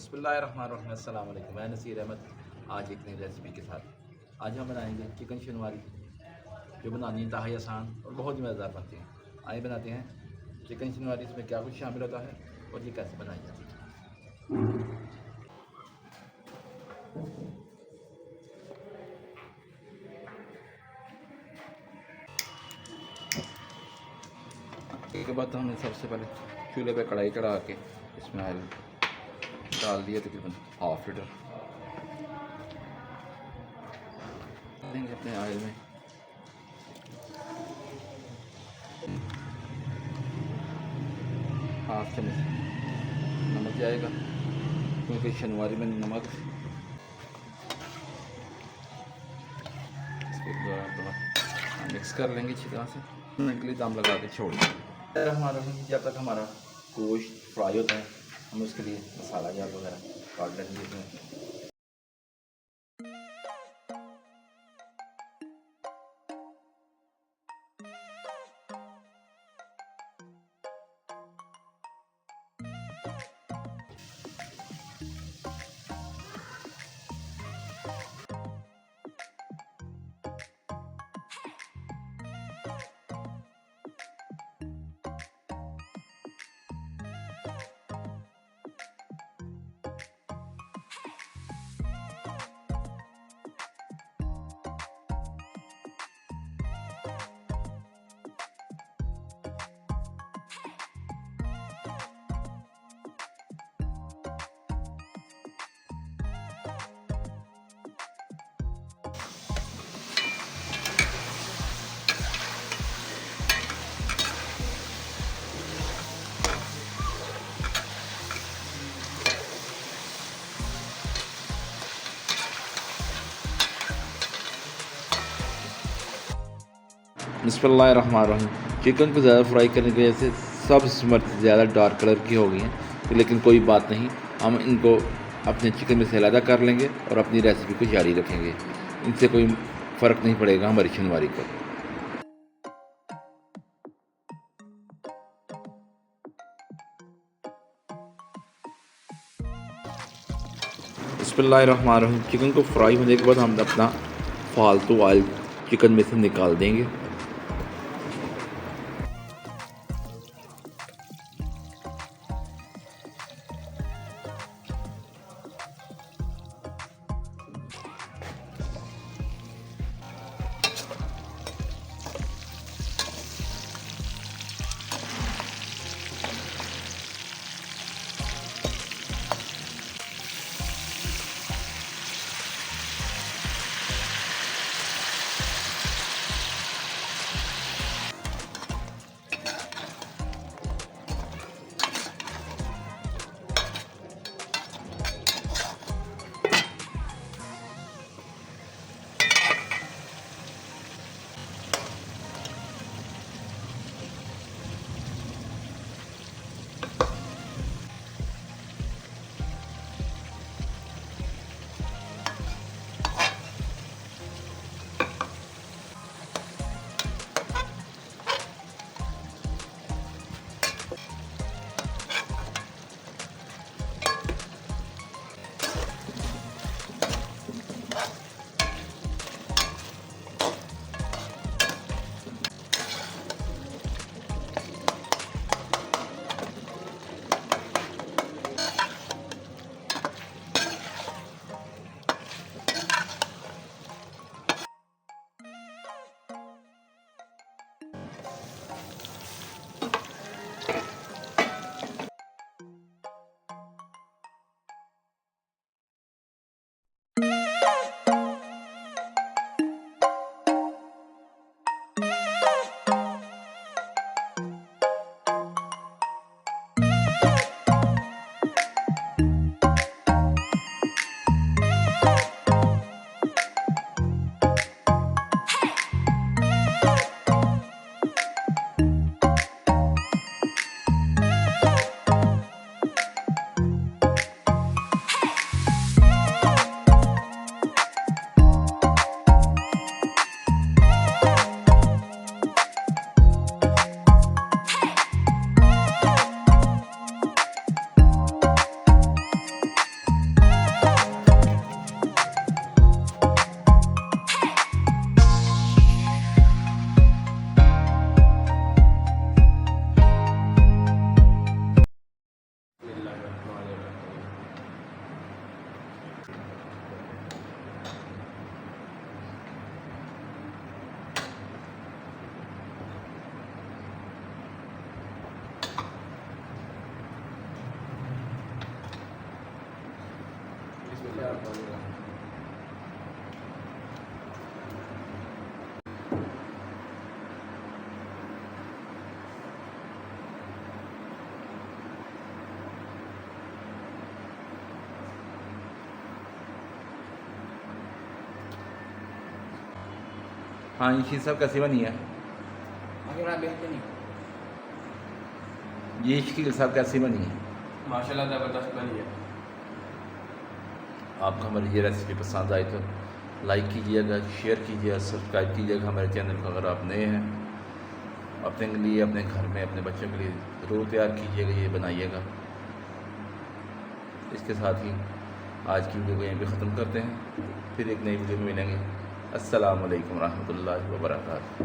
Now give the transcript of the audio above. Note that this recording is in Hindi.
बिस्मिल्लाहिर्रहमानिर्रहीम। अस्सलाम वालेकुम। मैं नसीर अहमद आज एक नई रेसिपी के साथ। आज हम बनाएंगे चिकन शनवारी, जो बनानी इंतहाई आसान और बहुत ही मज़ेदार बनती है। आइए बनाते हैं चिकन शनवारी। इसमें क्या कुछ शामिल होता है और ये कैसे बनाई जाती है। इसके बाद हमने सबसे पहले चूल्हे पे कढ़ाई चढ़ा के इसमें ऑयल डाल दिया, तकरीबन हाफ लीटर देंगे अपने ऑयल में। हाफ चम्मच नमक जाएगा, क्योंकि शनवारी में नमक। इसके बाद मिक्स कर लेंगे अच्छी तरह से, मिनट के लिए दम लगा के छोड़ देंगे। हमारा जब तक हमारा गोश्त फ्राई होता है, हम उसके लिए मसाला जार वगैरह काट लेंगे इसमें। बिस्मिल्लाहिर्रहमानिर्रहीम। चिकन को ज़्यादा फ्राई करने की वजह से सब मर्च ज़्यादा डार्क कलर की हो गई हैं, लेकिन कोई बात नहीं, हम इनको अपने चिकन में से अलग कर लेंगे और अपनी रेसिपी को जारी रखेंगे। इनसे कोई फ़र्क नहीं पड़ेगा हमारी शनवारी को। बिस्मिल्लाहिर्रहमानिर्रहीम। चिकन को फ्राई होने के बाद हम अपना फालतू ऑयल चिकन में से निकाल देंगे। हाँ शीर साहब कैसी बनी है? अगर आप बेहतरीन ये शकील साहब कैसी बनी है? माशाल्लाह ज़बरदस्त बनी है। आपको हमारी ये रेसिपी पसंद आई तो लाइक कीजिएगा, शेयर कीजिएगा, सब्सक्राइब कीजिएगा हमारे चैनल को। अगर आप नए हैं, अपने लिए, अपने घर में, अपने बच्चों के लिए ज़रूर तैयार कीजिएगा, ये बनाइएगा। इसके साथ ही आज की वीडियो को यहीं पे ख़त्म करते हैं, फिर एक नई वीडियो में मिलेंगे। अस्सलाम वालेकुम रहमतुल्लाहि व बरकातहू।